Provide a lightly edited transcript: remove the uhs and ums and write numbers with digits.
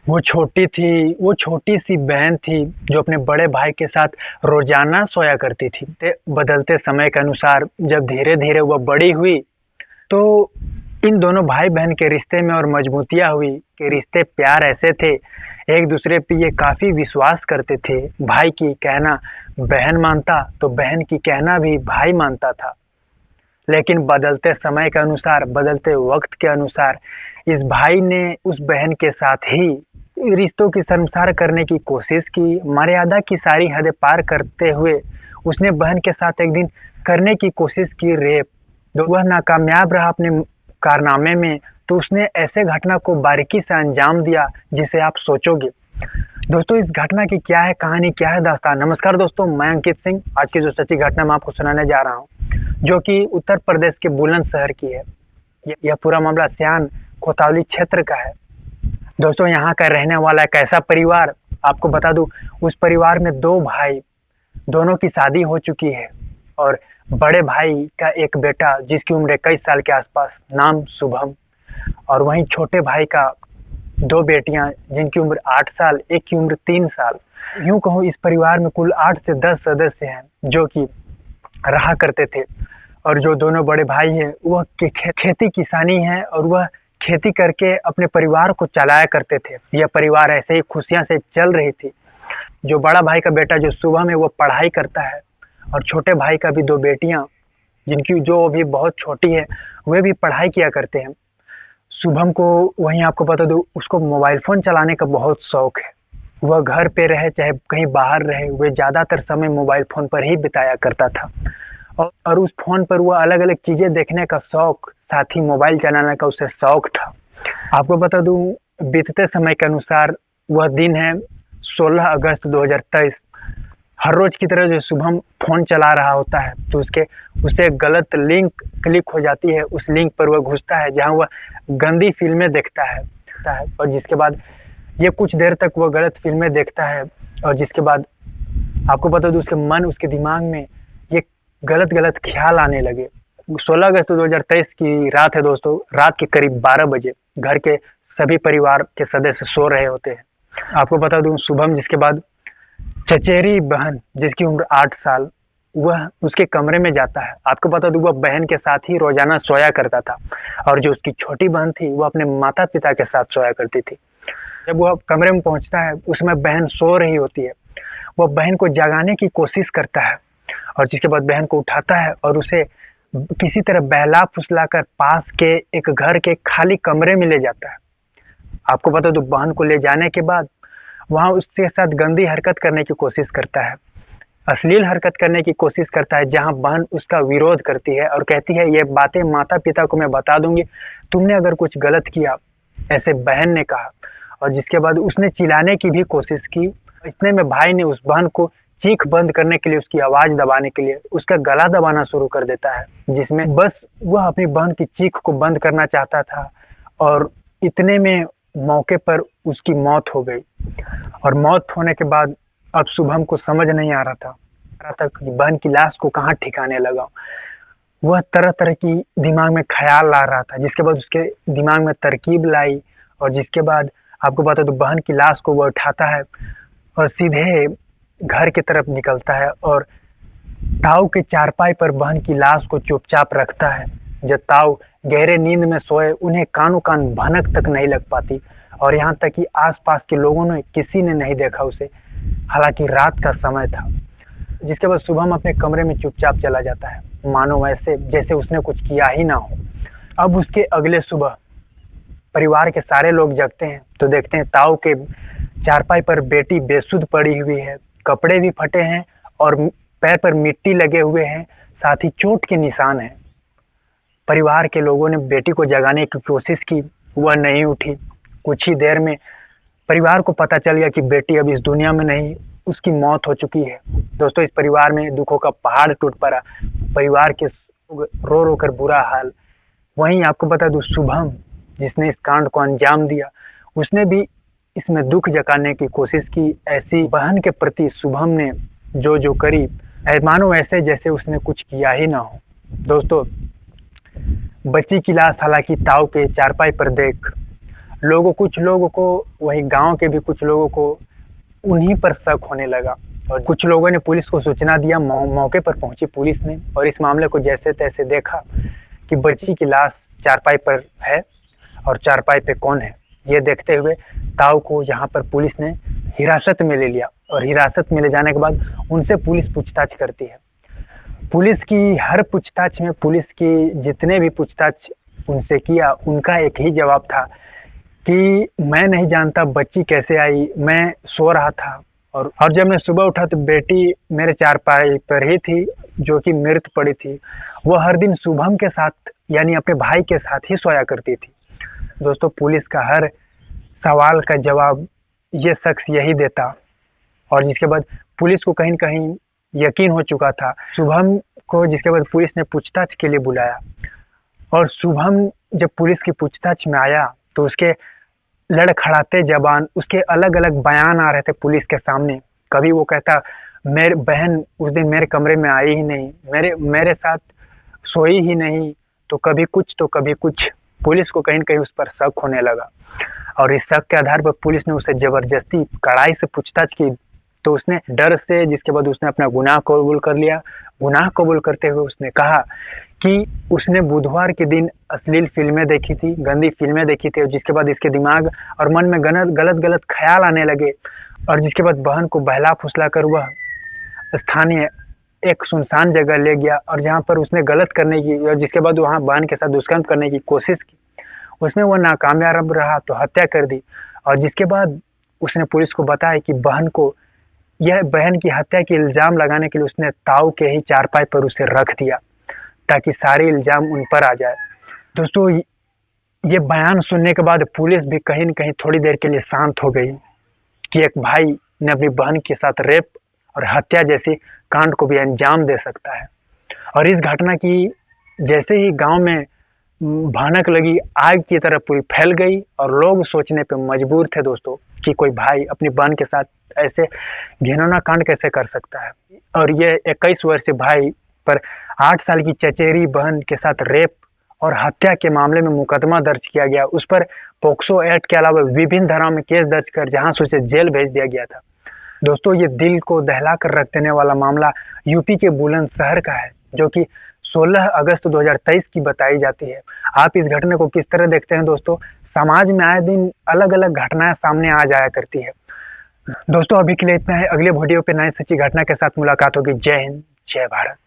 वो छोटी सी बहन थी जो अपने बड़े भाई के साथ रोजाना सोया करती थी। बदलते समय के अनुसार जब धीरे धीरे वह बड़ी हुई तो इन दोनों भाई बहन के रिश्ते में और मजबूतियाँ हुई कि रिश्ते प्यार ऐसे थे, एक दूसरे पे ये काफ़ी विश्वास करते थे। भाई की कहना बहन मानता तो बहन की कहना भी भाई मानता था। लेकिन बदलते समय के अनुसार, बदलते वक्त के अनुसार इस भाई ने उस बहन के साथ ही रिश्तों की शर्मसार करने की कोशिश की। मर्यादा की सारी हदें पार करते हुए उसने बहन के साथ एक दिन करने की कोशिश की, रेप। तो वह नाकामयाब रहा अपने कारनामे में, तो उसने ऐसे घटना को बारीकी से अंजाम दिया जिसे आप सोचोगे। दोस्तों, इस घटना की क्या है कहानी, क्या है दास्तान। नमस्कार दोस्तों, मैं अंकित सिंह। आज की जो सच्ची घटना मैं आपको सुनाने जा रहा हूँ, जो कि उत्तर प्रदेश के बुलंद शहर की है। यह पूरा मामला सियान कोतवाली क्षेत्र का है। दोस्तों, यहाँ का रहने वाला एक ऐसा परिवार, आपको बता दूं, उस परिवार में दो भाई, दोनों की शादी हो चुकी है और बड़े भाई का एक बेटा जिसकी उम्र 21 साल के आसपास, नाम शुभम, और वहीं छोटे भाई का दो बेटियां जिनकी उम्र 8 साल, एक की उम्र 3 साल। यूं कहूँ, इस परिवार में कुल 8 से 10 सदस्य हैं जो कि रहा करते थे। और जो दोनों बड़े भाई हैं वह खेती किसानी है और वह खेती करके अपने परिवार को चलाया करते थे। यह परिवार ऐसे ही खुशियां से चल रही थी। जो बड़ा भाई का बेटा जो शुभम है वो पढ़ाई करता है, और छोटे भाई का भी दो बेटियां जिनकी जो अभी बहुत छोटी है वे भी पढ़ाई किया करते हैं। शुभम को, वहीं आपको बता दूं, उसको मोबाइल फ़ोन चलाने का बहुत शौक है। वह घर पे रहे चाहे कहीं बाहर रहे, वह ज़्यादातर समय मोबाइल फ़ोन पर ही बिताया करता था। और उस फ़ोन पर वह अलग अलग चीज़ें देखने का शौक, साथ ही मोबाइल चलाने का उसे शौक था। आपको बता दूं, बीतते समय के अनुसार वह दिन है 16 अगस्त 2023। हर रोज की तरह जो शुभम फ़ोन चला रहा होता है तो उसे एक गलत लिंक क्लिक हो जाती है। उस लिंक पर वह घुसता है जहां वह गंदी फिल्में देखता है। और जिसके बाद ये कुछ देर तक वह गलत फिल्में देखता है, और जिसके बाद आपको बता दूं, उसके दिमाग में ये गलत गलत ख्याल आने लगे। 16 अगस्त 2023 की रात है दोस्तों। रात के करीब 12 बजे घर के सभी परिवार के सदस्य सो रहे होते हैं। आपको बता दूं, शुभम, जिसके बाद चचेरी बहन जिसकी उम्र 8 साल, वह उसके कमरे में जाता है। आपको बता दूं, वह बहन के साथ ही रोजाना सोया करता था, और जो उसकी छोटी बहन थी वह अपने माता पिता के साथ सोया करती थी। जब वह कमरे में पहुंचता है उसमें बहन सो रही होती है। वह बहन को जगाने की कोशिश करता है, और जिसके बाद बहन को उठाता है और उसे किसी तरह बहला फुसला कर पास के एक घर के खाली कमरे में ले जाता है। आपको बता दो, बहन को ले जाने के बाद वहाँ उसके साथ गंदी हरकत करने की कोशिश करता है, अश्लील हरकत करने की कोशिश करता है, जहाँ बहन उसका विरोध करती है और कहती है, ये बातें माता पिता को मैं बता दूंगी, तुमने अगर कुछ गलत किया, ऐसे बहन ने कहा। और जिसके बाद उसने चिल्लाने की भी कोशिश की। इतने में भाई ने उस बहन को चीख बंद करने के लिए, उसकी आवाज़ दबाने के लिए उसका गला दबाना शुरू कर देता है, जिसमें बस वह अपनी बहन की चीख को बंद करना चाहता था। और इतने में मौके पर उसकी मौत हो गई। और मौत होने के बाद अब शुभम को समझ नहीं आ रहा था कि बहन की लाश को कहाँ ठिकाने लगा। वह तरह तरह की दिमाग में ख्याल ला रहा था, जिसके बाद उसके दिमाग में तरकीब लाई। और जिसके बाद आपको बता दो, बहन की लाश को वह उठाता है और सीधे घर की तरफ निकलता है, और ताऊ के चारपाई पर बहन की लाश को चुपचाप रखता है। जब ताऊ गहरे नींद में सोए, उन्हें कानों कान भनक तक नहीं लग पाती, और यहाँ तक कि आसपास के लोगों ने, किसी ने नहीं देखा उसे, हालांकि रात का समय था। जिसके बाद शुभम अपने कमरे में चुपचाप चला जाता है, मानो वैसे जैसे उसने कुछ किया ही ना हो। अब उसके अगले सुबह परिवार के सारे लोग जगते हैं तो देखते हैं ताऊ के चारपाई पर बेटी बेसुध पड़ी हुई है, कपड़े भी फटे हैं और पैर पर मिट्टी लगे हुए हैं, साथ ही चोट के निशान हैं। परिवार के लोगों ने बेटी को जगाने की कोशिश की, वह नहीं उठी। कुछ ही देर में परिवार को पता चल गया कि बेटी अब इस दुनिया में नहीं, उसकी मौत हो चुकी है। दोस्तों, इस परिवार में दुखों का पहाड़ टूट पड़ा। परिवार के रो रो कर बुरा हाल। वहीं आपको बता दूं, शुभम, जिसने इस कांड को अंजाम दिया, उसने भी इसमें दुख जताने की कोशिश की। ऐसी बहन के प्रति शुभम ने जो करी, मानो ऐसे जैसे उसने कुछ किया ही ना हो। दोस्तों, बच्ची की लाश हालांकि ताऊ के चारपाई पर देख कुछ लोगों को, वही गांव के भी कुछ लोगों को उन्हीं पर शक होने लगा और कुछ लोगों ने पुलिस को सूचना दिया। मौके पर पहुंची पुलिस ने और इस मामले को जैसे तैसे देखा कि बच्ची की लाश चारपाई पर है और चारपाई पे कौन है। ये देखते हुए ताऊ को यहाँ पर पुलिस ने हिरासत में ले लिया और हिरासत में ले जाने के बाद उनसे पुलिस पूछताछ करती है। पुलिस की हर पूछताछ में, पुलिस की जितने भी पूछताछ उनसे किया, उनका एक ही जवाब था कि मैं नहीं जानता बच्ची कैसे आई, मैं सो रहा था और जब मैं सुबह उठा तो बेटी मेरे चारपाई पर ही थी जो कि मृत पड़ी थी। वो हर दिन शुभम के साथ यानी अपने भाई के साथ ही सोया करती थी। दोस्तों, पुलिस का हर सवाल का जवाब ये शख्स यही देता और जिसके बाद पुलिस को कहीं न कहीं यकीन हो चुका था शुभम को, जिसके बाद पुलिस ने पूछताछ के लिए बुलाया और शुभम जब पुलिस की पूछताछ में आया तो उसके लड़खड़ाते जबान, उसके अलग अलग बयान आ रहे थे पुलिस के सामने। कभी वो कहता मेरे बहन उस दिन मेरे कमरे में आई ही नहीं, मेरे साथ सोई ही नहीं, तो कभी कुछ तो कभी कुछ। पुलिस को कहीं न कहीं उस पर शक होने लगा और इस शक के आधार पर पुलिस ने उसे जबरदस्ती कड़ाई से पूछताछ की तो उसने डर से, जिसके बाद उसने अपना गुनाह कबूल कर लिया। गुनाह कबूल करते हुए उसने कहा कि उसने बुधवार के दिन अश्लील फिल्में देखी थी, गंदी फिल्में देखी थी और जिसके बाद इसके दिमाग और मन में गलत ख्याल आने लगे और जिसके बाद बहन को बहला फुसला कर वह स्थानीय एक सुनसान जगह ले गया और जहाँ पर उसने गलत करने की और जिसके बाद वहाँ बहन के साथ दुष्कर्म करने की कोशिश की, उसमें वह नाकामयाब रहा तो हत्या कर दी और जिसके बाद उसने पुलिस को बताया कि बहन की हत्या के इल्ज़ाम लगाने के लिए उसने ताऊ के ही चारपाई पर उसे रख दिया ताकि सारे इल्ज़ाम उन पर आ जाए। दोस्तों, ये बयान सुनने के बाद पुलिस भी कहीं न कहीं थोड़ी देर के लिए शांत हो गई कि एक भाई ने अपनी बहन के साथ रेप और हत्या जैसी कांड को भी अंजाम दे सकता है। और इस घटना की जैसे ही गांव में भनक लगी, आग की तरह पूरी फैल गई और लोग सोचने पे मजबूर थे दोस्तों कि कोई भाई अपनी बहन के साथ ऐसे घिनौना कांड कैसे कर सकता है। और ये 21 वर्षीय भाई पर 8 साल की चचेरी बहन के साथ रेप और हत्या के मामले में मुकदमा दर्ज किया गया। उस पर पोक्सो एक्ट के अलावा विभिन्न धाराओं में केस दर्ज कर जहां से उसे जेल भेज दिया गया था। दोस्तों, ये दिल को दहला कर रख देने वाला मामला यूपी के बुलंदशहर का है जो कि 16 अगस्त 2023 की बताई जाती है। आप इस घटना को किस तरह देखते हैं दोस्तों? समाज में आए दिन अलग अलग घटनाएं सामने आ जाया करती है। दोस्तों, अभी के लिए इतना है। अगले वीडियो पे नए सच्ची घटना के साथ मुलाकात होगी। जय हिंद, जय भारत।